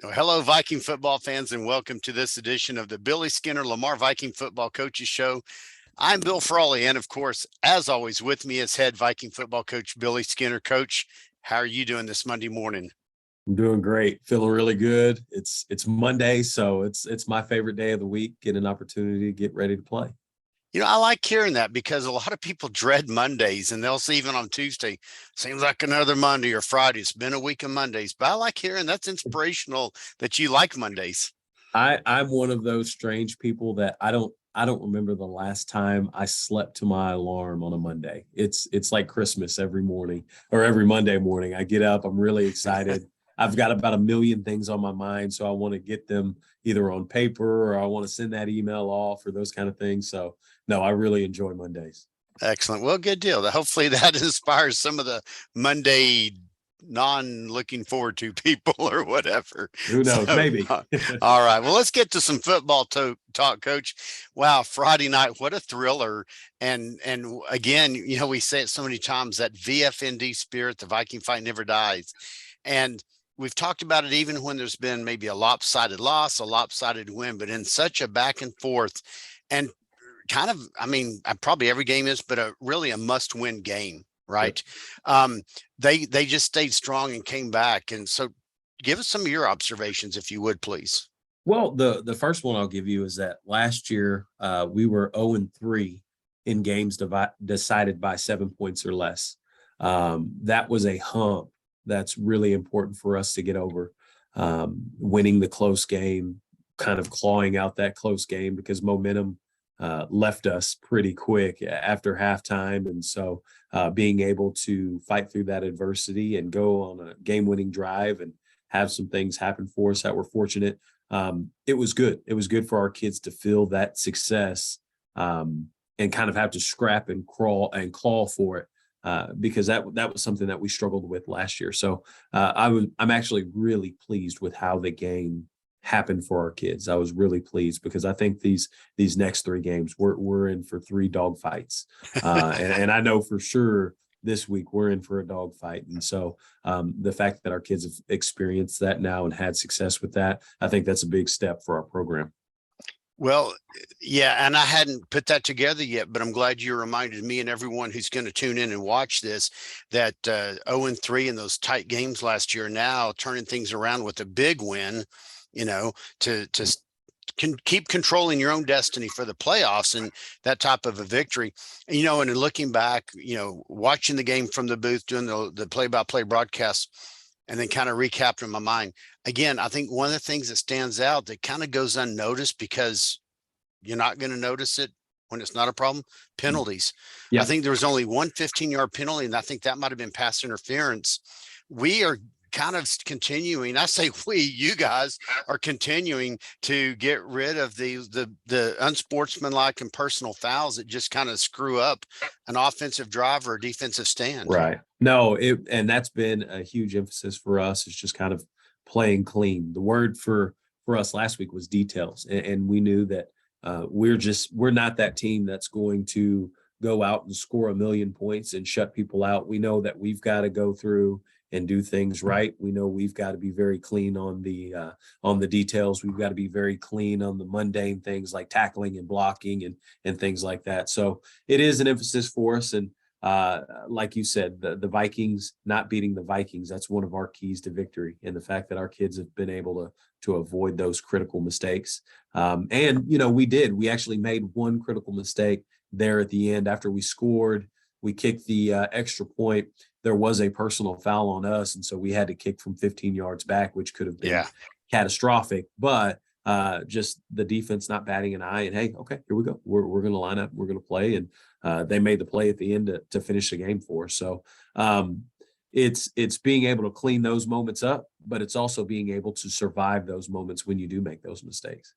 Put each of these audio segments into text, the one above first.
Well, hello, Viking football fans, and welcome to this edition of the Billy Skinner Lamar Viking Football Coaches Show. I'm Bill Frawley, and of course, as always, with me is head Viking football coach Billy Skinner. Coach, how are you doing this Monday morning? I'm doing great, feeling really good. It's Monday, so it's my favorite day of the week. Get an opportunity to get ready to play. I like hearing that because a lot of people dread Mondays, and they'll say even on Tuesday, seems like another Monday or Friday. It's been a week of Mondays, but I like hearing that's inspirational that you like Mondays. I'm one of those strange people that I don't remember the last time I slept to my alarm on a Monday. It's like Christmas every morning or every Monday morning. I get up, I'm really excited. I've got about a million things on my mind, so I want to get them either on paper or I want to send that email off or those kind of things. So no, I really enjoy Mondays. Excellent. Well, good deal. Hopefully that inspires some of the Monday non-looking forward to people or whatever. Who knows? So, Maybe. all right. Well, let's get to some football talk, Coach. Wow, Friday night, what a thriller! And again, we say it so many times, that VFND spirit, the Viking fight never dies. And we've talked about it even when there's been maybe a lopsided loss, a lopsided win, but in such a back and forth. And kind of, probably every game is, but really a must-win game, right? They just stayed strong and came back. And so, give us some of your observations, if you would, please. Well, the first one I'll give you is that last year we were 0-3 in games decided by 7 points or less. That was a hump that's really important for us to get over. Winning the close game, kind of clawing out that close game because momentum left us pretty quick after halftime. And so being able to fight through that adversity and go on a game-winning drive and have some things happen for us that were fortunate. It was good. It was good for our kids to feel that success and kind of have to scrap and crawl and claw for it because that was something that we struggled with last year. So I'm actually really pleased with how the game happened for our kids. I was really pleased because I think these next three games we're in for three dog fights, and I know for sure this week we're in for a dog fight. And so the fact that our kids have experienced that now and had success with that, I think that's a big step for our program. Well, yeah, and I hadn't put that together yet, but I'm glad you reminded me and everyone who's going to tune in and watch this that 0-3 in those tight games last year, now turning things around with a big win, to can keep controlling your own destiny for the playoffs and that type of a victory. And in looking back, watching the game from the booth, doing the play-by-play broadcast, and then kind of recapping in my mind. Again, I think one of the things that stands out that kind of goes unnoticed because you're not going to notice it when it's not a problem, penalties. Yeah. I think there was only one 15-yard penalty, and I think that might have been pass interference. We are kind of continuing, I say you guys are continuing to get rid of the unsportsmanlike and personal fouls that just kind of screw up an offensive drive or a defensive stand. Right. No, and that's been a huge emphasis for us, is just kind of playing clean. The word for us last week was details. And we knew that we're not that team that's going to go out and score a million points and shut people out. We know that we've got to go through and do things right. We know we've got to be very clean on the details. We've got to be very clean on the mundane things like tackling and blocking and things like that. So it is an emphasis for us. And like you said, the Vikings not beating the Vikings, that's one of our keys to victory. And the fact that our kids have been able to avoid those critical mistakes. And we actually made one critical mistake there at the end after we scored. We kicked the extra point. There was a personal foul on us, and so we had to kick from 15 yards back, which could have been catastrophic. But just the defense not batting an eye, and hey, okay, here we go. We're going to line up. We're going to play, and they made the play at the end to finish the game for us. So it's being able to clean those moments up, but it's also being able to survive those moments when you do make those mistakes.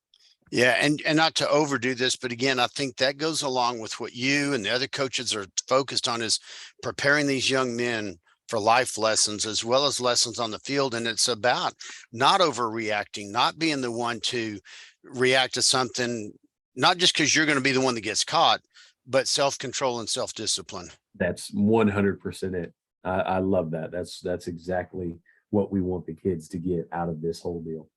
Yeah, and not to overdo this, but again, I think that goes along with what you and the other coaches are focused on, is preparing these young men for life lessons as well as lessons on the field. And it's about not overreacting, not being the one to react to something, not just because you're going to be the one that gets caught, but self-control and self-discipline. That's 100% it. I love that. That's exactly what we want the kids to get out of this whole deal.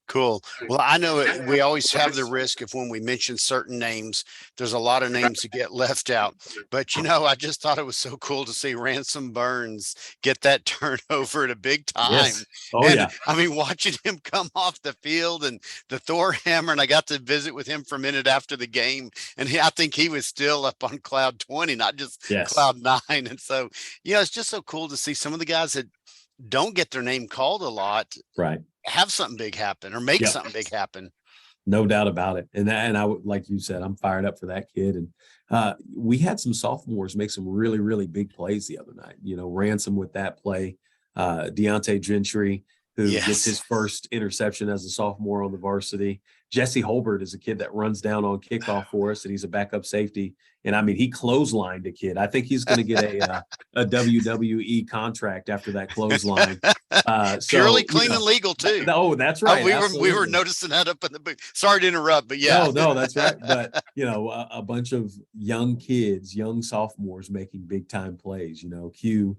Cool. Well, I know we always have the risk of when we mention certain names, there's a lot of names that get left out. But, I just thought it was so cool to see Ransom Burns get that turnover at a big time. Yes. Oh, And yeah. I mean, watching him come off the field and the Thor hammer, and I got to visit with him for a minute after the game. And I think he was still up on cloud 20, not just cloud 9. And so, it's just so cool to see some of the guys that don't get their name called a lot. Right. Have something big happen or make something big happen. No doubt about it. And I would, like you said, I'm fired up for that kid. And we had some sophomores make some really, really big plays the other night. Ransom with that play, Deontay Gentry, who gets his first interception as a sophomore on the varsity. Jesse Holbert is a kid that runs down on kickoff for us, and he's a backup safety. And I mean, he clotheslined a kid. I think he's going to get a WWE contract after that clothesline. Purely clean and legal too. Oh, that's right. We were noticing that up in the booth. Sorry to interrupt, but No, that's right. But a bunch of young kids, young sophomores making big time plays. Q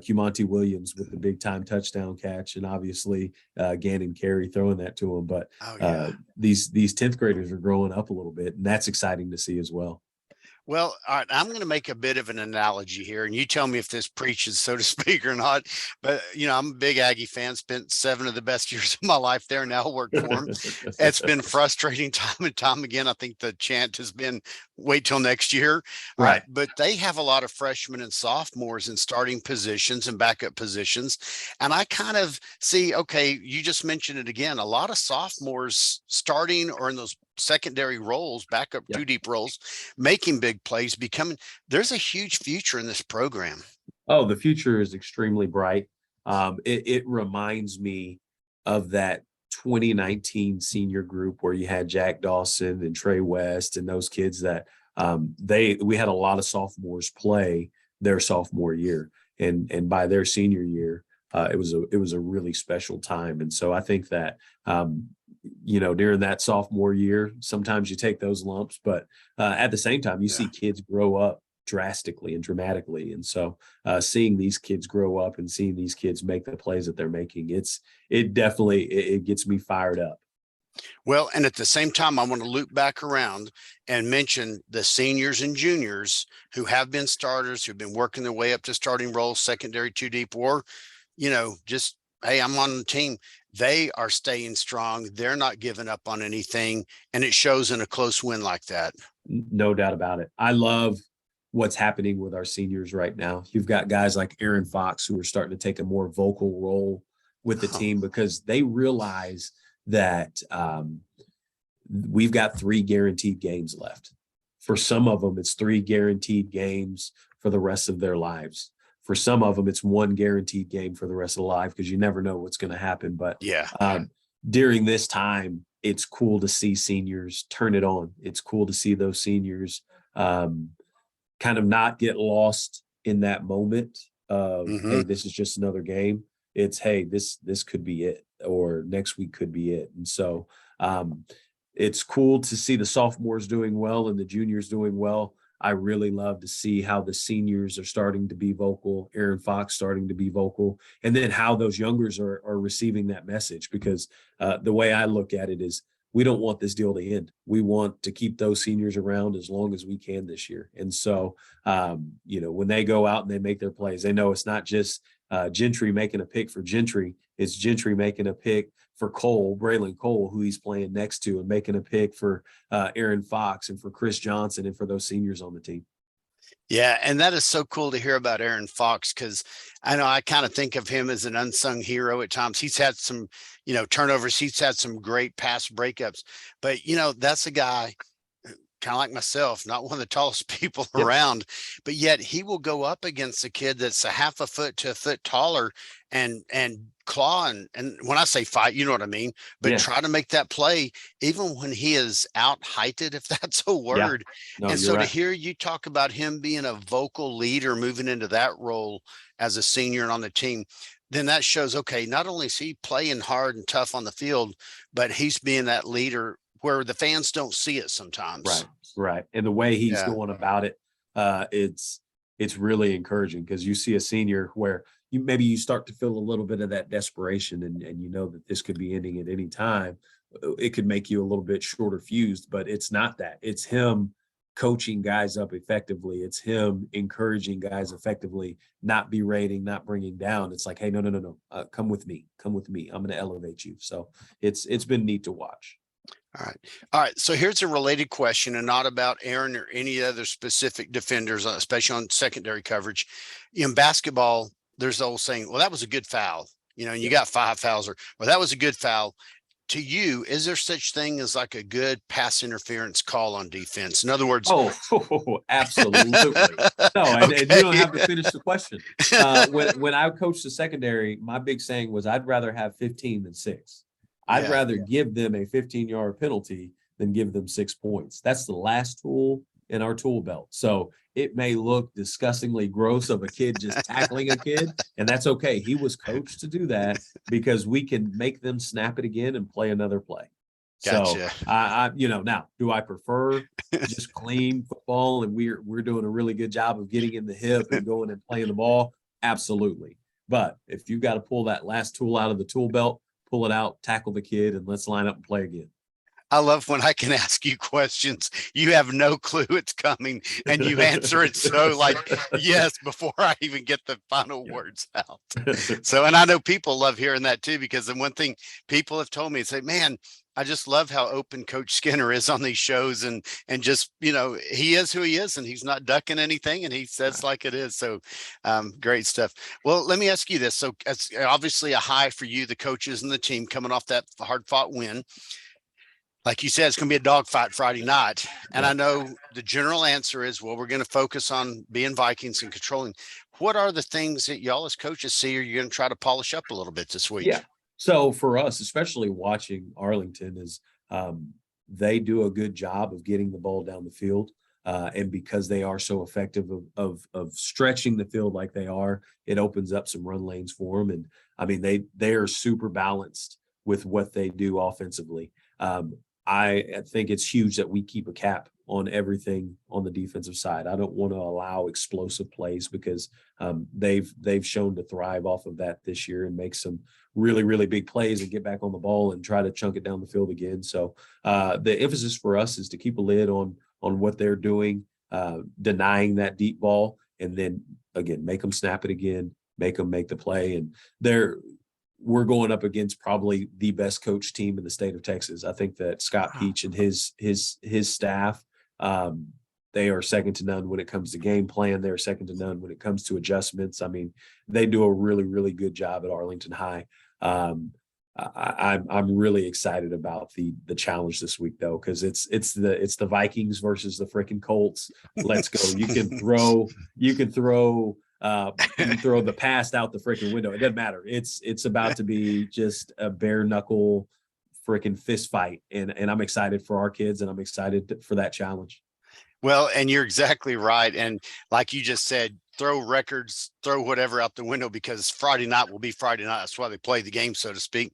Monty Williams with the big time touchdown catch, and obviously Gannon Carey throwing that to him. But these 10th graders are growing up a little bit, and that's exciting to see as well. Well, all right, I'm going to make a bit of an analogy here, and you tell me if this preaches, so to speak, or not. But, I'm a big Aggie fan, spent 7 of the best years of my life there, now work for them. It's been frustrating time and time again. I think the chant has been wait till next year. Right. But they have a lot of freshmen and sophomores in starting positions and backup positions. And I kind of see, okay, you just mentioned it again, a lot of sophomores starting or in those secondary roles, backup 2 deep roles, making big plays, there's a huge future in this program. Oh, the future is extremely bright. It reminds me of that 2019 senior group where you had Jack Dawson and Trey West and those kids that we had a lot of sophomores play their sophomore year, and by their senior year, it was a really special time. And so I think that during that sophomore year, sometimes you take those lumps, but at the same time, you see kids grow up drastically and dramatically. And so seeing these kids grow up and seeing these kids make the plays that they're making, it definitely gets me fired up. Well, and at the same time, I want to loop back around and mention the seniors and juniors who have been starters, who've been working their way up to starting roles, secondary 2 deep, or, just, hey, I'm on the team. They are staying strong. They're not giving up on anything. And it shows in a close win like that. No doubt about it. I love what's happening with our seniors right now. You've got guys like Aaron Fox who are starting to take a more vocal role with the team because they realize that we've got 3 guaranteed games left. For some of them, it's 3 guaranteed games for the rest of their lives. For some of them, it's 1 guaranteed game for the rest of the life because you never know what's going to happen. But during this time, it's cool to see seniors turn it on. It's cool to see those seniors kind of not get lost in that moment of, hey, this is just another game. It's, hey, this could be it, or next week could be it. And so it's cool to see the sophomores doing well and the juniors doing well. I really love to see how the seniors are starting to be vocal, Aaron Fox starting to be vocal, and then how those youngers are receiving that message. Because the way I look at it is we don't want this deal to end. We want to keep those seniors around as long as we can this year. And so, when they go out and they make their plays, they know it's not just Gentry making a pick for Gentry. It's Gentry making a pick for Braylon Cole, who he's playing next to, and making a pick for Aaron Fox and for Chris Johnson and for those seniors on the team. Yeah, and that is so cool to hear about Aaron Fox, because I know I kind of think of him as an unsung hero at times. He's had some, turnovers. He's had some great pass breakups, but that's a guy kind of like myself, not one of the tallest people around, but yet he will go up against a kid that's a half a foot to a foot taller and claw. And when I say fight, you know what I mean, but try to make that play, even when he is out heighted, if that's a word. No, and so right. To hear you talk about him being a vocal leader, moving into that role as a senior and on the team, then that shows, okay, not only is he playing hard and tough on the field, but he's being that leader where the fans don't see it sometimes. Right. And the way he's going about it, it's really encouraging, because you see a senior where, maybe you start to feel a little bit of that desperation, and you know that this could be ending at any time. It could make you a little bit shorter fused, but it's not that. It's him coaching guys up effectively. It's him encouraging guys effectively, not berating, not bringing down. It's like, hey, no. Come with me. Come with me. I'm going to elevate you. So it's been neat to watch. All right. All right. So here's a related question, and not about Aaron or any other specific defenders, especially on secondary coverage. In basketball, there's the old saying, well, that was a good foul, and you got 5 fouls, or, well, that was a good foul. To you, is there such thing as like a good pass interference call on defense? In other words, absolutely. No, and you don't have to finish the question. When I coached the secondary, my big saying was, I'd rather have 15 than 6. I'd rather give them a 15-yard penalty than give them 6 points. That's the last tool in our tool belt. So it may look disgustingly gross of a kid just tackling a kid, and that's okay. He was coached to do that because we can make them snap it again and play another play. Gotcha. So I now, do I prefer just clean football and we're doing a really good job of getting in the hip and going and playing the ball? Absolutely. But if you got to pull that last tool out of the tool belt, pull it out, tackle the kid, and let's line up and play again. I love when I can ask you questions. You have no clue it's coming, and you answer it so like, yes, before I even get the final words out. So, and I know people love hearing that too, because the one thing people have told me is, say, man, I just love how open Coach Skinner is on these shows, and just, he is who he is, and he's not ducking anything, and he says like it is. So great stuff. Well, let me ask you this. So it's obviously a high for you, the coaches and the team, coming off that hard fought win. Like you said, it's going to be a dogfight Friday night. And I know the general answer is, well, we're going to focus on being Vikings and controlling. What are the things that y'all as coaches see, or you're going to try to polish up a little bit this week? Yeah. So for us, especially watching Arlington, is they do a good job of getting the ball down the field. And because they are so effective of stretching the field like they are, it opens up some run lanes for them. And I mean, they are super balanced with what they do offensively. I think it's huge that we keep a cap on everything on the defensive side. I don't want to allow explosive plays, because they've shown to thrive off of that this year and make some really, really big plays and get back on the ball and try to chunk it down the field again. So the emphasis for us is to keep a lid on what they're doing, denying that deep ball, and then again, make them snap it again, make them make the play. And we're going up against probably the best coach team in the state of Texas. I think that Scott Peach and his staff, they are second to none when it comes to game plan. They're second to none when it comes to adjustments. I mean, they do a really, really good job at Arlington High. I'm really excited about the challenge this week, though, because it's the Vikings versus the freaking Colts. Let's go. You can throw the past out the freaking window. It doesn't matter. It's about to be just a bare knuckle freaking fist fight. And I'm excited for our kids, and I'm excited for that challenge. Well, and you're exactly right. And like you just said, throw records, throw whatever out the window, because Friday night will be Friday night. That's why they play the game, so to speak.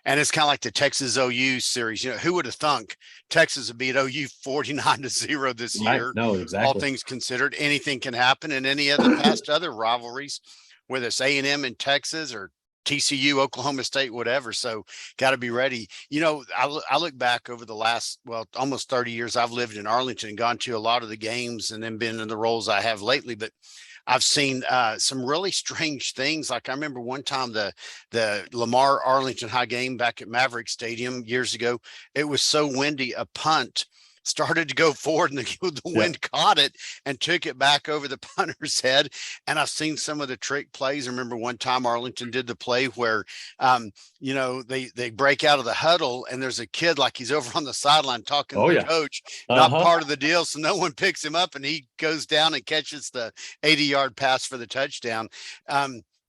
And it's kind of like the Texas OU series. Who would have thunk Texas would beat OU 49-0 this year? No, exactly. All things considered, anything can happen in any other past other rivalries, whether it's A&M in Texas or TCU, Oklahoma State, whatever. So got to be ready. I look back over the last, almost 30 years I've lived in Arlington and gone to a lot of the games, and then been in the roles I have lately. But I've seen some really strange things. Like I remember one time the Lamar Arlington High game back at Maverick Stadium years ago. It was so windy, a punt started to go forward, and the wind caught it and took it back over the punter's head. And I've seen some of the trick plays. I remember one time Arlington did the play where, they break out of the huddle, and there's a kid, like he's over on the sideline talking to the coach, not part of the deal. So no one picks him up, and he goes down and catches the 80-yard pass for the touchdown.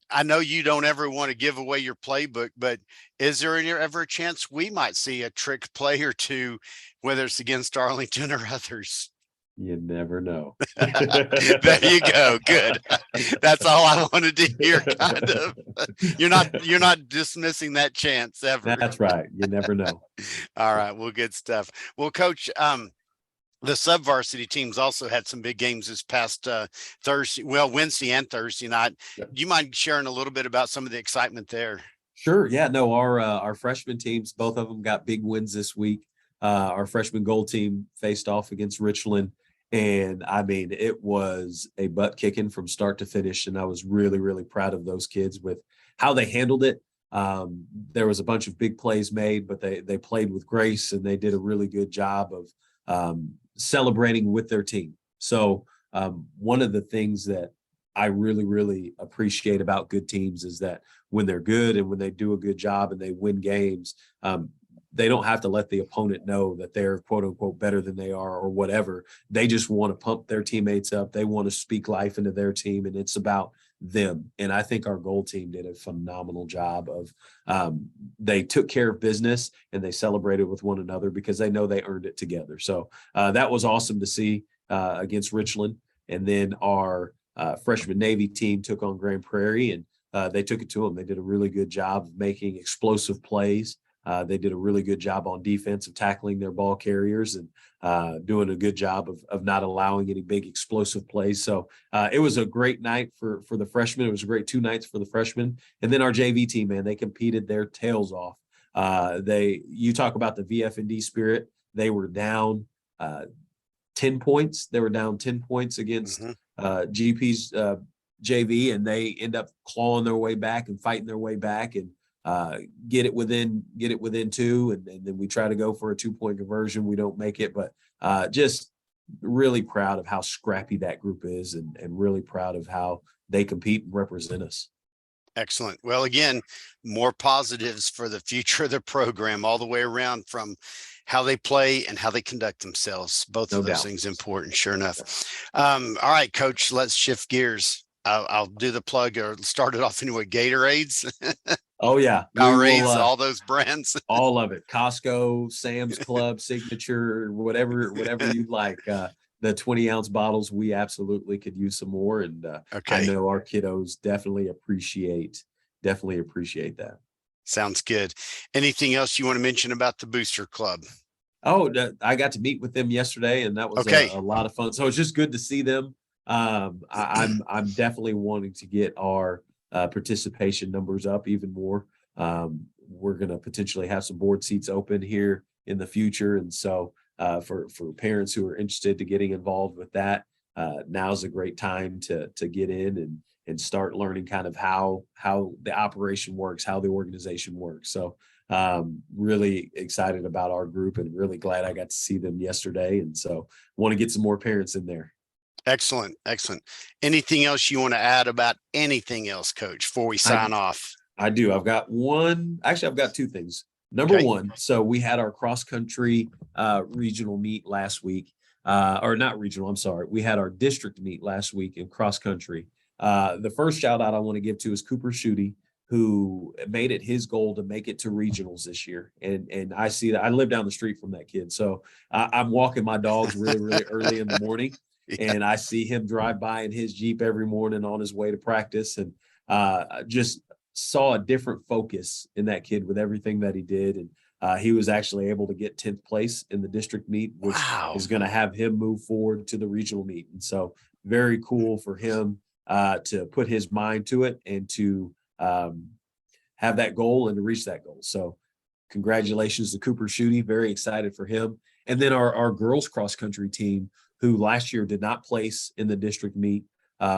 I know you don't ever want to give away your playbook, but is there ever a chance we might see a trick play or two, whether it's against Arlington or others? You never know. There you go. Good. That's all I wanted to hear. Kind of. You're not dismissing that chance ever. That's right. You never know. All right. Well, good stuff. Well, Coach, The sub varsity teams also had some big games this past Wednesday and Thursday night. Yep. Do you mind sharing a little bit about some of the excitement there? Sure. Yeah. No, our freshman teams, both of them got big wins this week. Our freshman gold team faced off against Richland. And I mean, it was a butt kicking from start to finish. And I was really, really proud of those kids with how they handled it. There was a bunch of big plays made, but they played with grace and they did a really good job of celebrating with their team. So one of the things that I really, really appreciate about good teams is that when they're good and when they do a good job and they win games, they don't have to let the opponent know that they're quote unquote better than they are or whatever. They just want to pump their teammates up. They want to speak life into their team, and it's about them. And I think our gold team did a phenomenal job of they took care of business and they celebrated with one another because they know they earned it together. So that was awesome to see against Richland. And then our freshman Navy team took on Grand Prairie, and they took it to them. They did a really good job of making explosive plays. They did a really good job on defense of tackling their ball carriers and doing a good job of not allowing any big explosive plays. So it was a great night for the freshmen. It was a great 2 nights for the freshmen. And then our JV team, man, they competed their tails off. You talk about the VF&D spirit. They were down 10 points. They were down 10 points against GP's JV, and they end up clawing their way back and fighting their way back and get it within 2, and then we try to go for a 2-point conversion. We don't make it, but just really proud of how scrappy that group is, and really proud of how they compete and represent us. Excellent. Well, again, more positives for the future of the program all the way around, from how they play and how they conduct themselves. Both of those things important, sure enough. All right, Coach, let's shift gears. I'll do the plug, or start it off anyway. Gatorades. Oh yeah, Powerades, all those brands. All of it. Costco, Sam's Club, Signature, whatever you like. The 20-ounce bottles, we absolutely could use some more, and I know our kiddos definitely appreciate that. Sounds good. Anything else you want to mention about the Booster Club? Oh, I got to meet with them yesterday, and that was a lot of fun. So it's just good to see them. I'm definitely wanting to get our participation numbers up even more. We're going to potentially have some board seats open here in the future, and so for parents who are interested to getting involved with that, now's a great time to get in and start learning kind of how the operation works, how the organization works. So really excited about our group, and really glad I got to see them yesterday, and so want to get some more parents in there. Excellent. Anything else you want to add about anything else, Coach, before we sign off? I do. I've got 2 things. Number one, so we had our cross country regional meet last week, or not regional, I'm sorry. We had our district meet last week in cross country. The first shout out I want to give to is Cooper Shooty, who made it his goal to make it to regionals this year. And I see that. I live down the street from that kid. So I'm walking my dogs really, really early in the morning. And I see him drive by in his Jeep every morning on his way to practice, and just saw a different focus in that kid with everything that he did. And he was actually able to get 10th place in the district meet, which is going to have him move forward to the regional meet. And so very cool for him to put his mind to it and to have that goal and to reach that goal. So congratulations to Cooper Shooty. Very excited for him. And then our girls cross country team, who last year did not place in the district meet.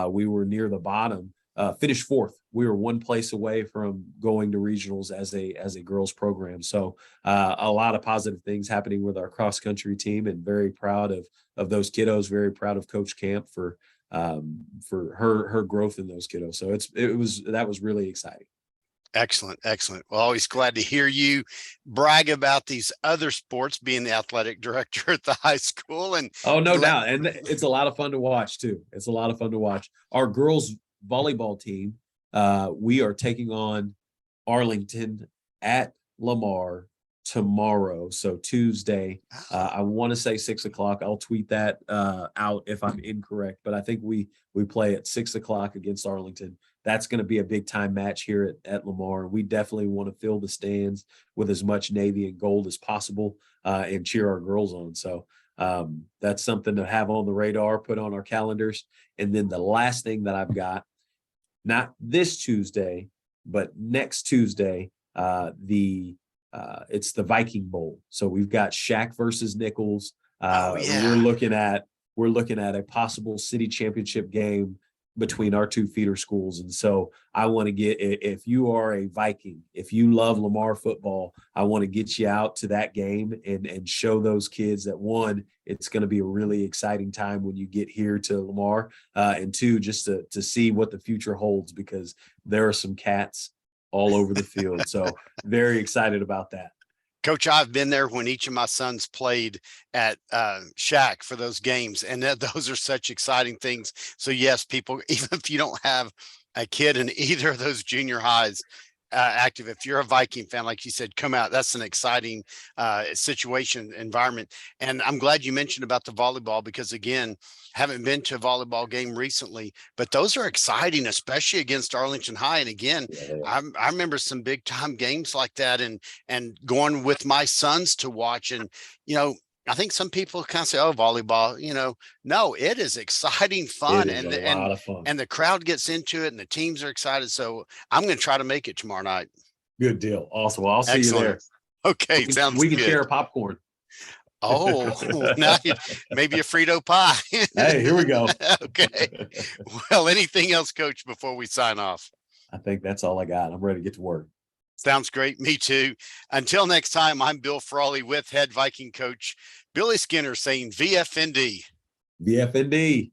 We were near the bottom, finished 4th. We were 1 place away from going to regionals as a girls program. So a lot of positive things happening with our cross country team, and very proud of those kiddos. Very proud of Coach Camp for her growth in those kiddos. So that was really exciting. Excellent. Well, always glad to hear you brag about these other sports, being the athletic director at the high school. And oh, no doubt. And it's a lot of fun to watch too. It's a lot of fun to watch. Our girls volleyball team, we are taking on Arlington at Lamar tomorrow. So Tuesday, I want to say 6:00. I'll tweet that out if I'm incorrect, but I think we play at 6:00 against Arlington. That's going to be a big time match here at Lamar. We definitely want to fill the stands with as much Navy and gold as possible and cheer our girls on. So That's something to have on the radar, put on our calendars. And then the last thing that I've got, not this Tuesday, but next Tuesday, it's the Viking Bowl. So we've got Shaq versus Nichols. Oh We're yeah. looking at a possible city championship game between our two feeder schools. And so I want to get, if you are a Viking, if you love Lamar football, I want to get you out to that game and show those kids that, one, it's going to be a really exciting time when you get here to Lamar, and two, just to see what the future holds, because there are some cats all over the field. So very excited about that. Coach, I've been there when each of my sons played at Shack for those games, and those are such exciting things. So yes, people, even if you don't have a kid in either of those junior highs active, if you're a Viking fan, like you said, come out. That's an exciting situation, environment. And I'm glad you mentioned about the volleyball, because again, haven't been to a volleyball game recently, but those are exciting, especially against Arlington High. And again, I remember some big time games like that, and going with my sons to watch. And I think some people kind of say, "Oh, volleyball," no, it is exciting fun, It is a lot of fun. and the crowd gets into it, and the teams are excited. So I'm going to try to make it tomorrow night. Good deal. Awesome. Well, I'll see you there. Okay, sounds we good. can share popcorn. Oh, now maybe a Frito pie. Hey, here we go. Okay. Well, anything else, Coach, before we sign off? I think that's all I got. I'm ready to get to work. Sounds great. Me too. Until next time, I'm Bill Frawley with head Viking coach Billy Skinner saying VFND. VFND.